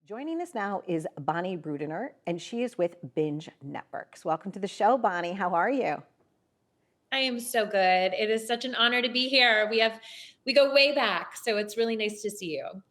Joining us now is Bonnie Bruderer, and she is with Binge Networks. Welcome to the show, Bonnie. How are you? I am so good. It is such an honor to be here. We go way back, so it's really nice to see you.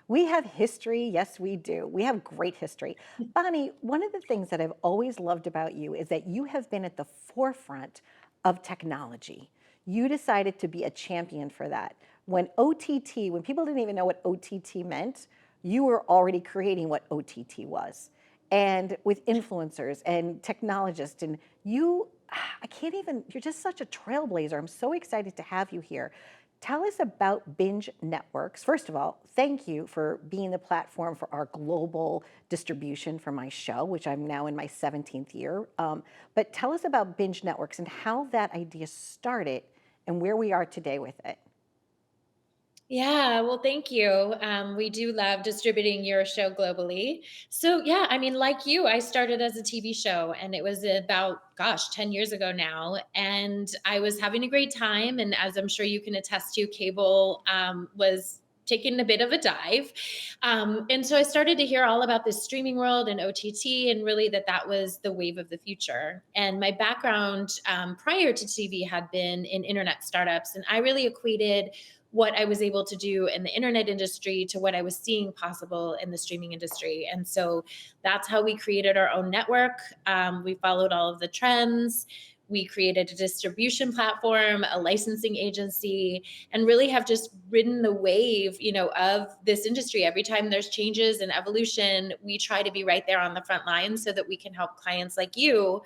We have history. Yes, we do. We have great history. Bonnie, one of the things that I've always loved about you is that you have been at the forefront of technology. You decided to be a champion for that. When people didn't even know what OTT meant, you were already creating what OTT was. And with influencers and technologists, and I can't even, you're just such a trailblazer. I'm so excited to have you here. Tell us about Binge Networks. First of all, thank you for being the platform for our global distribution for my show, which I'm now in my 17th year. But tell us about Binge Networks and how that idea started and where we are today with it. Yeah, well, thank you. We do love distributing your show globally. So, yeah, I mean, like you, I started as a TV show and it was about, gosh, 10 years ago now. And I was having a great time. And as I'm sure you can attest to, cable was taking a bit of a dive. And so I started to hear all about this streaming world and OTT, and really that was the wave of the future. And my background prior to TV had been in internet startups. And I really equated what I was able to do in the internet industry to what I was seeing possible in the streaming industry. And so that's how we created our own network. We followed all of the trends. We created a distribution platform, a licensing agency, and really have just ridden the wave, of this industry. Every time there's changes and evolution, we try to be right there on the front lines so that we can help clients like you,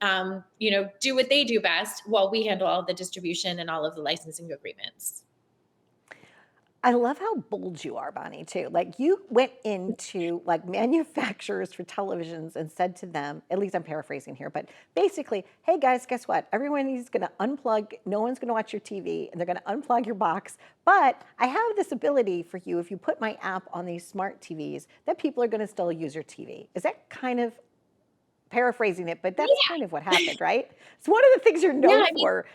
do what they do best while we handle all the distribution and all of the licensing agreements. I love how bold you are, Bonnie, too. Like you went into like manufacturers for televisions and said to them, at least I'm paraphrasing here, but basically, hey guys, guess what? Everyone is gonna unplug, no one's gonna watch your TV, and they're gonna unplug your box. But I have this ability for you, if you put my app on these smart TVs, that people are gonna still use your TV. Is that kind of paraphrasing it? But that's kind of what happened, right? It's one of the things you're Yeah, known I mean, for.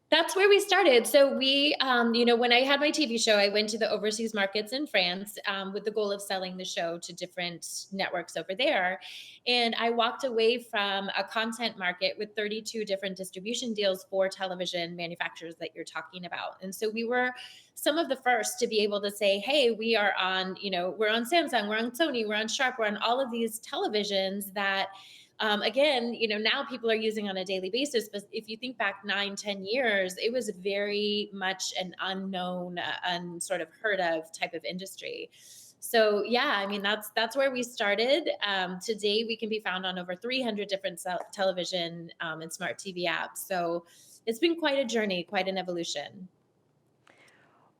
that's where we started. So when I had my TV show, I went to the overseas markets in France with the goal of selling the show to different networks over there. And I walked away from a content market with 32 different distribution deals for television manufacturers that you're talking about. And so we were some of the first to be able to say, hey, we're on Samsung, we're on Sony, we're on Sharp, we're on all of these televisions that again, now people are using on a daily basis. But if you think back 9, 10 years, it was very much an unknown, sort of heard of type of industry. So yeah, I mean that's where we started. Today we can be found on over 300 different television and smart TV apps. So it's been quite a journey, quite an evolution.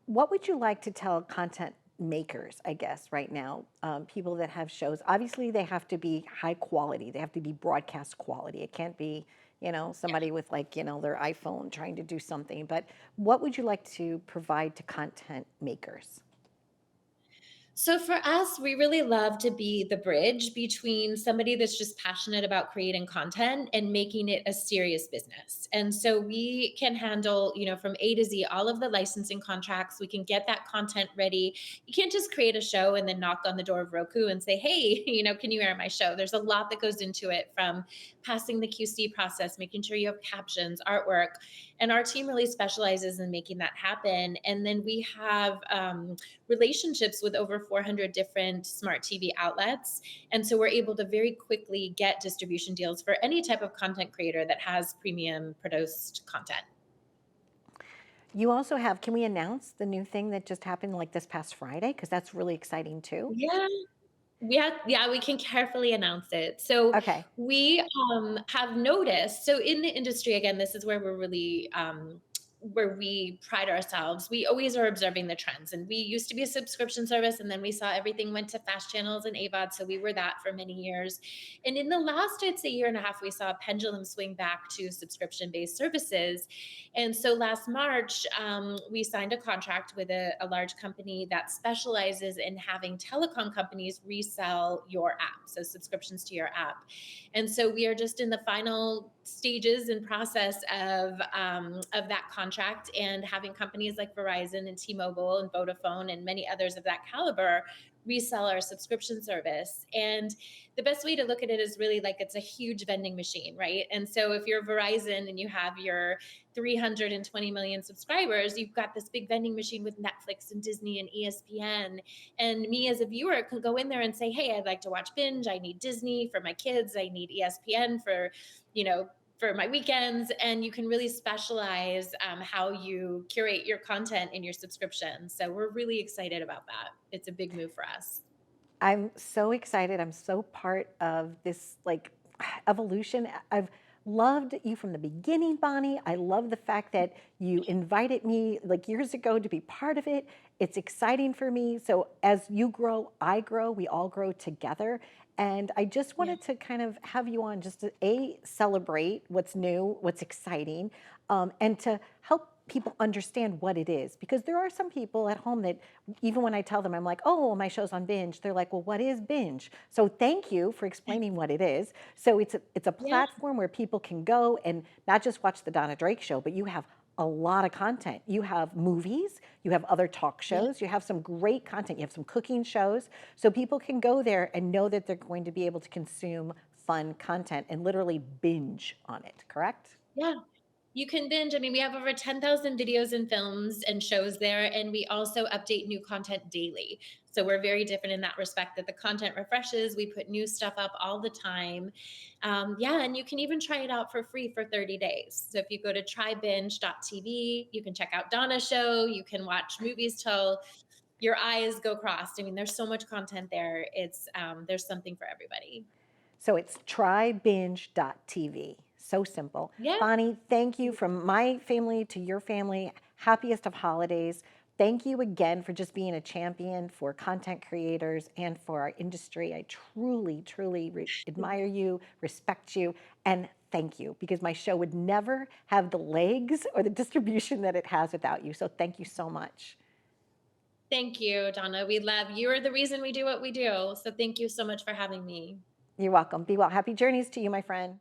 What would you like to tell content makers, I guess, right now? People that have shows, obviously they have to be high quality. They have to be broadcast quality. It can't be, somebody with like, their iPhone trying to do something. But what would you like to provide to content makers? So for us, we really love to be the bridge between somebody that's just passionate about creating content and making it a serious business. And so we can handle, from A to Z, all of the licensing contracts. We can get that content ready. You can't just create a show and then knock on the door of Roku and say, hey, can you air my show? There's a lot that goes into it, from passing the QC process, making sure you have captions, artwork. And our team really specializes in making that happen. And then we have relationships with over 400 different smart TV outlets. And so we're able to very quickly get distribution deals for any type of content creator that has premium produced content. You also have, can we announce the new thing that just happened like this past Friday? Because that's really exciting too. Yeah. Yeah, we can carefully announce it. So Okay. we have noticed. So in the industry, again, this is where we're really where we pride ourselves. We always are observing the trends, and we used to be a subscription service, and then we saw everything went to fast channels and AVOD. So we were that for many years. And in the last, I'd say, year and a half, we saw a pendulum swing back to subscription-based services. And so last March, we signed a contract with a large company that specializes in having telecom companies resell your app, so subscriptions to your app. And so we are just in the final stages and process of that contract, and having companies like Verizon and T-Mobile and Vodafone and many others of that caliber resell our subscription service. And the best way to look at it is really like it's a huge vending machine, right? And so if you're Verizon and you have your 320 million subscribers, you've got this big vending machine with Netflix and Disney and ESPN. And me as a viewer can go in there and say, hey, I'd like to watch Binge. I need Disney for my kids. I need ESPN you know, for my weekends. And you can really specialize how you curate your content in your subscription. So we're really excited about that. It's a big move for us. I'm so excited. I'm so part of this like evolution. I've loved you from the beginning, Bonnie. I love the fact that you invited me like years ago to be part of it. It's exciting for me. So as you grow, I grow, we all grow together. And I just Yeah. wanted to kind of have you on just to celebrate what's new, what's exciting, and to help people understand what it is. Because there are some people at home that even when I tell them, I'm like, oh, well, my show's on Binge, they're like, well, what is Binge? So thank you for explaining what it is. So it's a Yeah. platform where people can go and not just watch the Donna Drake show, but you have a lot of content. You have movies, you have other talk Yeah. shows, you have some great content, you have some cooking shows. So people can go there and know that they're going to be able to consume fun content and literally binge on it, correct? Yeah. You can binge. I mean, we have over 10,000 videos and films and shows there, and we also update new content daily. So we're very different in that respect that the content refreshes. We put new stuff up all the time. Yeah, and you can even try it out for free for 30 days. So if you go to trybinge.tv, you can check out Donna's show. You can watch movies till your eyes go crossed. I mean, there's so much content there. There's something for everybody. So it's trybinge.tv. So simple. Yeah. Bonnie, thank you from my family to your family. Happiest of holidays. Thank you again for just being a champion for content creators and for our industry. I truly, truly admire you, respect you, and thank you because my show would never have the legs or the distribution that it has without you. So thank you so much. Thank you, Donna. We love you. Are the reason we do what we do. So thank you so much for having me. You're welcome. Be well. Happy journeys to you, my friend.